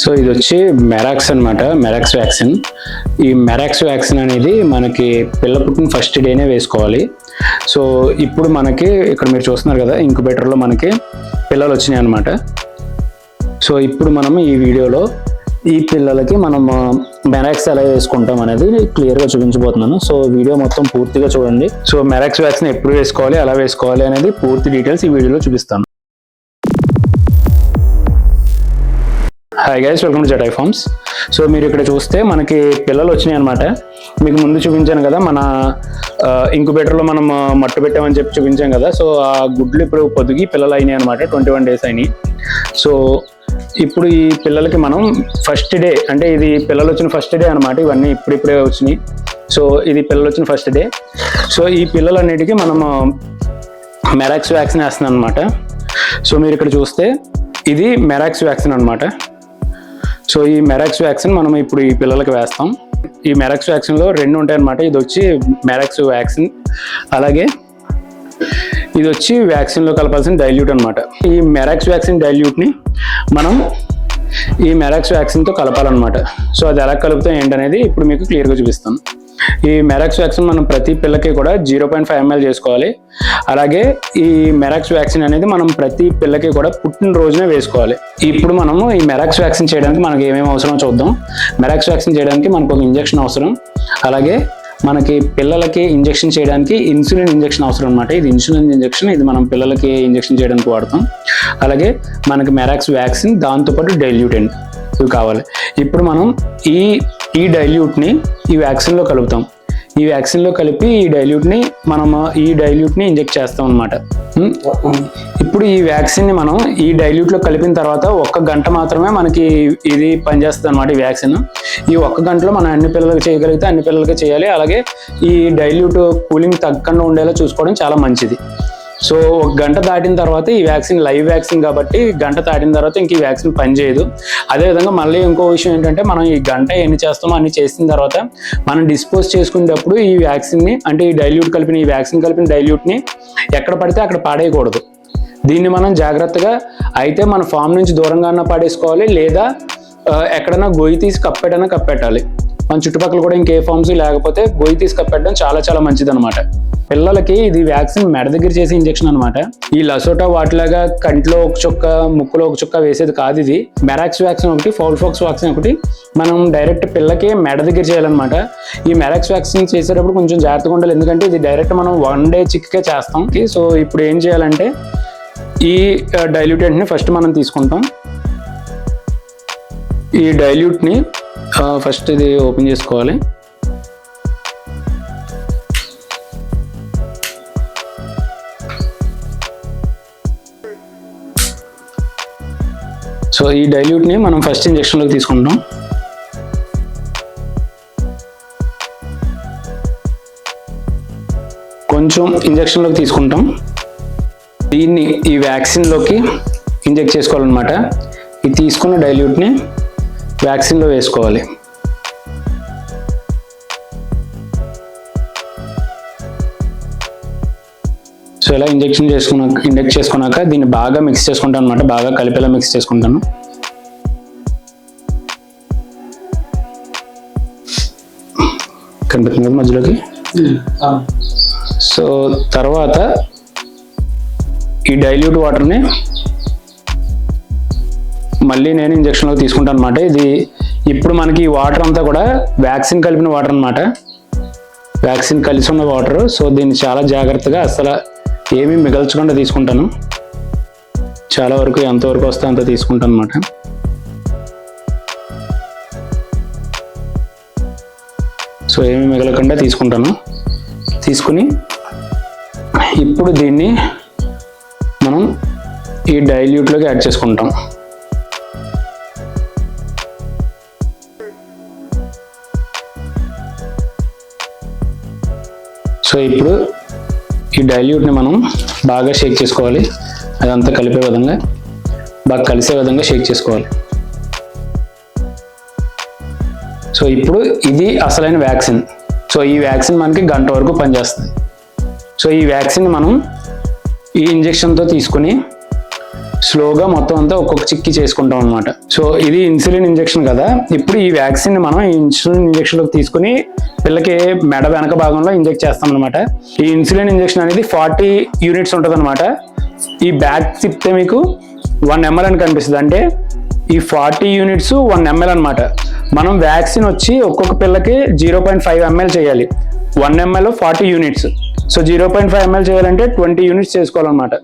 So ఇది వచ్చి మెరాక్స్ అనమాట, మెరాక్స్ వ్యాక్సిన్. ఈ మెరాక్స్ వ్యాక్సిన్ అనేది మనకి పిల్ల పుట్టిన ఫస్ట్ డేనే వేసుకోవాలి. సో ఇప్పుడు మనకి ఇక్కడ మీరు చూస్తున్నారు కదా, ఇంక్యుబేటర్లో మనకి పిల్లలు వచ్చినాయి అనమాట. సో ఇప్పుడు మనం ఈ వీడియోలో ఈ పిల్లలకి మనం మెరాక్స్ ఎలా వేసుకుంటాం అనేది క్లియర్గా చూపించబోతున్నాను. సో వీడియో మొత్తం పూర్తిగా చూడండి. సో మెరాక్స్ వ్యాక్సిన్ ఎప్పుడు వేసుకోవాలి, ఎలా వేసుకోవాలి అనేది పూర్తి డీటెయిల్స్ ఈ వీడియోలో చూపిస్తాను. Hi guys, welcome to Jatayu farms. So మీరు ఇక్కడ చూస్తే మనకి పిల్లలు వచ్చినాయి అనమాట. మీకు ముందు చూపించాను కదా, మన ఇంక్యుబేటర్లో మనం మట్టు పెట్టామని చెప్పి చూపించాం కదా. సో ఆ గుడ్లు ఇప్పుడు పొదిగి పిల్లలు అయినాయి అనమాట, 21 days అయినాయి. సో ఇప్పుడు ఈ పిల్లలకి మనం ఫస్ట్ డే, అంటే ఇది పిల్లలు వచ్చిన ఫస్ట్ డే అనమాట. ఇవన్నీ ఇప్పుడిప్పుడే వచ్చినాయి. సో ఇది పిల్లలు వచ్చిన ఫస్ట్ డే. సో ఈ పిల్లలన్నిటికీ మనం మెరాక్స్ వ్యాక్సిన్ వేస్తున్నాం అనమాట. సో మీరు ఇక్కడ చూస్తే ఇది మెరాక్స్ వ్యాక్సిన్ అనమాట. సో ఈ మెరాక్స్ వ్యాక్సిన్ మనం ఇప్పుడు ఈ పిల్లలకి వేస్తాం. ఈ మెరాక్స్ వ్యాక్సిన్లో 2 ఉంటాయి అనమాట. ఇది వచ్చి మెరాక్స్ వ్యాక్సిన్, అలాగే ఇది వచ్చి వ్యాక్సిన్లో కలపాల్సిన డైల్యూట్ అనమాట. ఈ మెరాక్స్ వ్యాక్సిన్ డైల్యూట్ని మనం ఈ మెరాక్స్ వ్యాక్సిన్తో కలపాలన్నమాట. సో అది ఎలా కలుపుతాం ఏంటనేది ఇప్పుడు మీకు క్లియర్గా చూపిస్తాను. ఈ మెరాక్స్ వ్యాక్సిన్ మనం ప్రతి పిల్లకి కూడా 0.5 ml చేసుకోవాలి. అలాగే ఈ మెరాక్స్ వ్యాక్సిన్ అనేది మనం ప్రతి పిల్లకి కూడా పుట్టిన రోజునే వేసుకోవాలి. ఇప్పుడు మనము ఈ మెరాక్స్ వ్యాక్సిన్ చేయడానికి మనకి ఏమేమి అవసరం చూద్దాం. మెరాక్స్ వ్యాక్సిన్ చేయడానికి మనకు ఒక ఇంజెక్షన్ అవసరం. అలాగే మనకి పిల్లలకి ఇంజెక్షన్ చేయడానికి ఇన్సులిన్ ఇంజెక్షన్ అవసరం అనమాట. ఇది ఇన్సులిన్ ఇంజెక్షన్, ఇది మనం పిల్లలకి ఇంజెక్షన్ చేయడానికి వాడతాం. అలాగే మనకి మెరాక్స్ వ్యాక్సిన్, దాంతోపాటు డైల్యూటెంట్ ఇవి కావాలి. ఇప్పుడు మనం ఈ డైల్యూట్ని ఈ వ్యాక్సిన్లో కలుపుతాం. ఈ వ్యాక్సిన్లో కలిపి ఈ డైల్యూట్ని ఇంజెక్ట్ చేస్తాం అనమాట. ఇప్పుడు ఈ వ్యాక్సిన్ని మనం ఈ డైల్యూట్లో కలిపిన తర్వాత 1 గంట మాత్రమే మనకి ఇది పనిచేస్తుంది అనమాట. ఈ వ్యాక్సిన్ ఈ 1 గంటలో మనం అన్ని పిల్లలకి చేయగలిగితే అన్ని పిల్లలకి చేయాలి. అలాగే ఈ డైల్యూట్ కూలింగ్ తగ్గకుండా ఉండేలా చూసుకోవడం చాలా మంచిది. సో 1 గంట దాటిన తర్వాత ఈ వ్యాక్సిన్ లైవ్ వ్యాక్సిన్ కాబట్టి గంట దాటిన తర్వాత ఇంక ఈ వ్యాక్సిన్ పనిచేయదు. అదేవిధంగా మళ్ళీ ఇంకో విషయం ఏంటంటే, మనం ఈ గంట ఎన్ని చేస్తామో అన్ని చేసిన తర్వాత మనం డిస్పోజ్ చేసుకునేటప్పుడు ఈ వ్యాక్సిన్ని, అంటే ఈ డైల్యూట్ కలిపిన ఈ వ్యాక్సిన్ కలిపిన డైల్యూట్ని ఎక్కడ పడితే అక్కడ పాడేయకూడదు. దీన్ని మనం జాగ్రత్తగా అయితే మన ఫామ్ నుంచి దూరంగా పాడేసుకోవాలి, లేదా ఎక్కడైనా గొయ్యి తీసి కప్పెట్టాలి. మన చుట్టుపక్కల కూడా ఇంకే ఫార్మ్స్ లేకపోతే గొయ్యి తీసి కప్పెట్టడం చాలా చాలా మంచిది అనమాట. పిల్లలకి ఇది వ్యాక్సిన్ మెడ దగ్గర చేసే ఇంజెక్షన్ అనమాట. ఈ లసోటా వాటిలాగా కంట్లో ఒక చుక్క, ముక్కులో ఒక చుక్క వేసేది కాదు. ఇది మెరాక్స్ వ్యాక్సిన్ ఒకటి, ఫౌల్ ఫాక్స్ వ్యాక్సిన్ ఒకటి మనం డైరెక్ట్ పిల్లకి మెడ దగ్గర చేయాలన్నమాట. ఈ మెరాక్స్ వ్యాక్సిన్ చేసేటప్పుడు కొంచెం జాగ్రత్తగా ఉండాలి, ఎందుకంటే ఇది డైరెక్ట్ మనం 1 day చిక్కే చేస్తాం. సో ఇప్పుడు ఏం చేయాలంటే, ఈ డైల్యూటెంట్ని ఫస్ట్ మనం తీసుకుంటాం. ఈ డైల్యూట్ని ఫస్ట్ ఇది ఓపెన్ చేసుకోవాలి. సో ఈ డైల్యూట్ని మనం ఫస్ట్ ఇంజెక్షన్లోకి తీసుకుంటాం. కొంచెం ఇంజెక్షన్లోకి తీసుకుంటాం. దీన్ని ఈ వ్యాక్సిన్లోకి ఇంజెక్ట్ చేసుకోవాలన్నమాట. ఈ తీసుకున్న డైల్యూట్ని వ్యాక్సిన్లో వేసుకోవాలి. సో ఇలా ఇంజెక్ట్ చేసుకున్నాక దీన్ని బాగా మిక్స్ చేసుకుంటాను అనమాట. బాగా కలిపేలా మిక్స్ చేసుకుంటాను. కనిపిస్తుంది కదా మధ్యలోకి. సో తర్వాత ఈ డైల్యూట్ వాటర్ని మళ్ళీ నేను ఇంజెక్షన్లో తీసుకుంటాను అనమాట. ఇది ఇప్పుడు మనకి ఈ వాటర్ అంతా కూడా వ్యాక్సిన్ కలిపిన వాటర్ అనమాట, వ్యాక్సిన్ కలిసి ఉన్న వాటర్. సో దీన్ని చాలా జాగ్రత్తగా, అసలు ఏమీ మిగల్చకుండా తీసుకుంటాను. చాలా వరకు ఎంతవరకు వస్తే అంత తీసుకుంటాను అనమాట. సో ఏమీ మిగలకుండా తీసుకుని ఇప్పుడు దీన్ని మనం ఈ డైల్యూట్లోకి యాడ్ చేసుకుంటాం. సో ఇప్పుడు ఈ డైల్యూట్ని మనం బాగా షేక్ చేసుకోవాలి. అదంతా కలిపే విధంగా, బాగా కలిసే విధంగా షేక్ చేసుకోవాలి. సో ఇప్పుడు ఇది అసలైన వ్యాక్సిన్. సో ఈ వ్యాక్సిన్ మనకి 1 గంట వరకు పనిచేస్తుంది. సో ఈ వ్యాక్సిన్ మనం ఈ ఇంజెక్షన్తో తీసుకుని స్లోగా మొత్తం అంతా ఒక్కొక్క చిక్కి చేసుకుంటాం అనమాట. సో ఇది ఇన్సులిన్ ఇంజెక్షన్ కదా. ఇప్పుడు ఈ వ్యాక్సిన్ మనం ఈ ఇన్సులిన్ ఇంజెక్షన్లోకి తీసుకుని పిల్లకి మెడ వెనక భాగంలో ఇంజెక్ట్ చేస్తాం అనమాట. ఈ ఇన్సులిన్ ఇంజెక్షన్ అనేది 40 యూనిట్స్ ఉంటుంది అనమాట. ఈ బ్యాగ్ తిప్పితే మీకు 1 ml అని కనిపిస్తుంది. అంటే ఈ 40 యూనిట్స్ 1 ml అనమాట. మనం వ్యాక్సిన్ వచ్చి ఒక్కొక్క పిల్లకి 0.5 ml చేయాలి. 1 ml 40 యూనిట్స్. సో 0.5 ml చేయాలంటే 20 యూనిట్స్ చేసుకోవాలన్నమాట.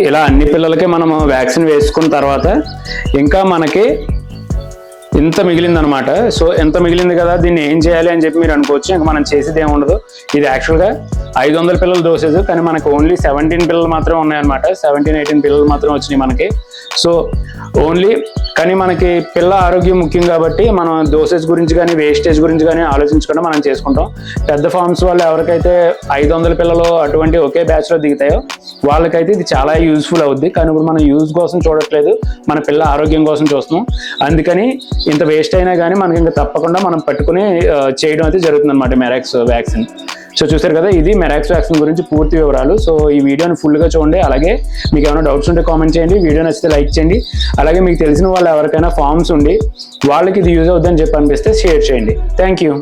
ఇలా అన్ని పిల్లలకి మనం వ్యాక్సిన్ వేసుకున్న తర్వాత ఇంకా మనకి ఇంత మిగిలిందనమాట. సో ఎంత మిగిలింది కదా, దీన్ని ఏం చేయాలి అని చెప్పి మీరు అనుకోవచ్చు. ఇంకా మనం చేసేది ఏమి ఉండదు. ఇది యాక్చువల్గా 500 పిల్లల డోసేజ్, కానీ మనకు ఓన్లీ 17 పిల్లలు మాత్రమే ఉన్నాయన్నమాట. 17-18 పిల్లలు మాత్రమే వచ్చినాయి మనకి. సో ఓన్లీ కానీ మనకి పిల్ల ఆరోగ్యం ముఖ్యం కాబట్టి మనం డోసేజ్ గురించి కానీ వేస్టేజ్ గురించి కానీ ఆలోచించకుండా మనం చేసుకుంటాం. పెద్ద ఫార్మ్స్ వాళ్ళు ఎవరికైతే 500 పిల్లలు అటువంటి ఒకే బ్యాచ్లో దిగుతాయో వాళ్ళకైతే ఇది చాలా యూజ్ఫుల్ అవుద్ది. కానీ ఇప్పుడు మనం యూజ్ కోసం చూడట్లేదు, మన పిల్ల ఆరోగ్యం కోసం చూస్తున్నాం. అందుకని ఇంత వేస్ట్ అయినా కానీ మనకి ఇంకా తప్పకుండా మనం పట్టుకుని చేయడం అయితే జరుగుతుంది అనమాట మెరాక్స్ వ్యాక్సిన్. సో చూసారు కదా, ఇది మెరాక్స్ వ్యాక్సిన్ గురించి పూర్తి వివరాలు. సో ఈ వీడియోని ఫుల్గా చూడండి. అలాగే మీకు ఏమైనా డౌట్స్ ఉంటే కామెంట్ చేయండి. వీడియో నచ్చితే లైక్ చేయండి. అలాగే మీకు తెలిసిన వాళ్ళు ఎవరికైనా ఫార్మ్స్ ఉండి వాళ్ళకి ఇది యూజ్ అవుతుందని చెప్పి అనిపిస్తే షేర్ చేయండి. Thank you.